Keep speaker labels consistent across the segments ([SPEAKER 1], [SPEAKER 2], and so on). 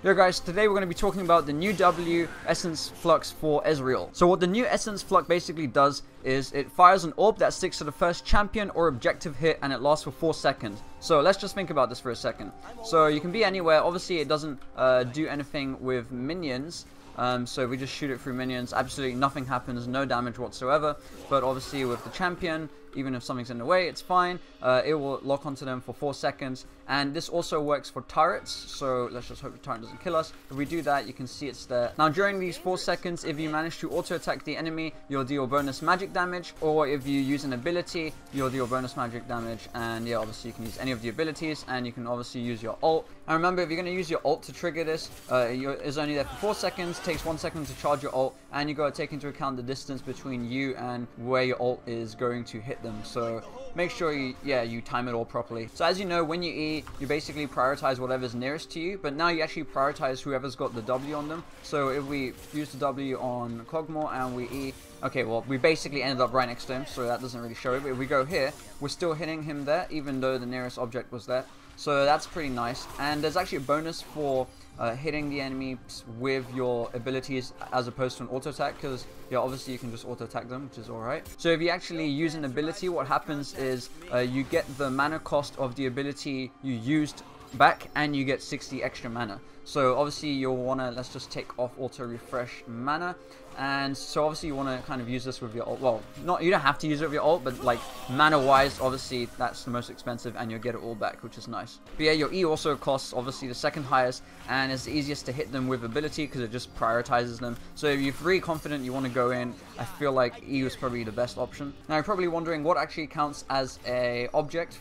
[SPEAKER 1] Yo guys, today we're going to be talking about the new W Essence Flux for Ezreal. So what the new Essence Flux basically does is it fires an orb that sticks to the first champion or objective hit and it lasts for 4 seconds. So let's just think about this for a second. So you can be anywhere. Obviously it doesn't do anything with minions. So if we just shoot it through minions, absolutely nothing happens, no damage whatsoever. But obviously with the champion, even if something's in the way, it's fine. It will lock onto them for 4 seconds. And this also works for turrets. So let's just hope the turret doesn't kill us. If we do that, you can see it's there. Now during these 4 seconds, if you manage to auto attack the enemy, you'll deal bonus magic damage. Or if you use an ability, you'll deal bonus magic damage. And yeah, obviously you can use any of the abilities. And you can obviously use your ult. And remember, if you're going to use your ult to trigger this, it's only there for 4 seconds. Takes 1 second to charge your ult. And you got to take into account the distance between you and where your ult is going to hit them. So make sure you time it all properly. So as you know, when you E, you basically prioritize whatever's nearest to you, but now you actually prioritize whoever's got the W on them. So if we use the W on Cogmore and we E, okay, well, we basically ended up right next to him, so that doesn't really show it. But if we go here, we're still hitting him there, even though the nearest object was there. So that's pretty nice. And there's actually a bonus for hitting the enemies with your abilities as opposed to an auto attack, because yeah, obviously you can just auto attack them, which is alright. So if you actually use an ability, what happens is you get the mana cost of the ability you used back, and you get 60 extra mana. So obviously you'll want to, let's just take off auto refresh mana. And so obviously you want to kind of use this with your ult. Well, you don't have to use it with your ult, but like mana wise, obviously that's the most expensive and you'll get it all back, which is nice. But yeah, your E also costs obviously the second highest, and it's the easiest to hit them with ability because it just prioritizes them. So if you're really confident you want to go in, I feel like E is probably the best option. Now you're probably wondering what actually counts as a objective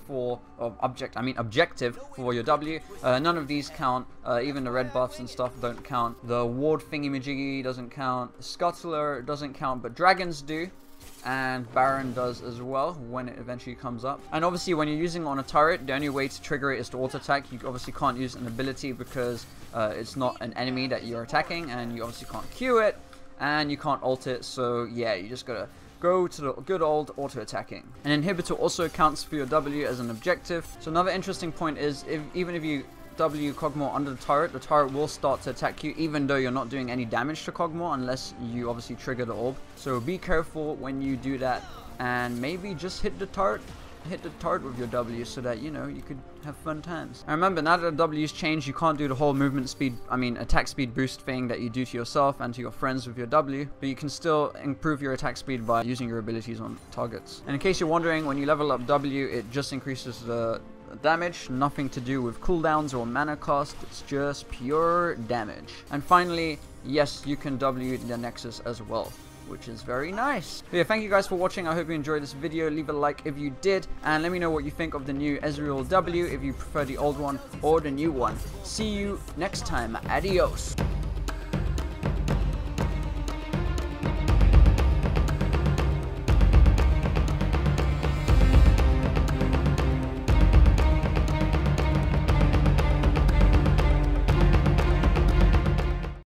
[SPEAKER 1] for your W. None of these count. Even the red buffs and stuff don't count. The ward thingy-majiggy doesn't count. Scuttler doesn't count, but dragons do, and Baron does as well when it eventually comes up. And obviously when you're using it on a turret, the only way to trigger it is to auto attack. You obviously can't use an ability because it's not an enemy that you're attacking, and you obviously can't Q it, and you can't ult it. So yeah, you just gotta go to the good old auto attacking. An inhibitor also counts for your W as an objective. So another interesting point is even if you W Cogmore under the turret will start to attack you, even though you're not doing any damage to Cogmore unless you obviously trigger the orb. So be careful when you do that, and maybe just hit the turret with your W so that, you know, you could have fun times. And remember, now that the W's changed, you can't do the whole attack speed boost thing that you do to yourself and to your friends with your W, but you can still improve your attack speed by using your abilities on targets. And in case you're wondering, when you level up W, it just increases the damage, nothing to do with cooldowns or mana cost, it's just pure damage. And finally, yes, you can W the Nexus as well, which is very nice. But yeah, thank you guys for watching. I hope you enjoyed this video. Leave a like if you did, and let me know what you think of the new Ezreal W, if you prefer the old one or the new one. See you next time. Adios.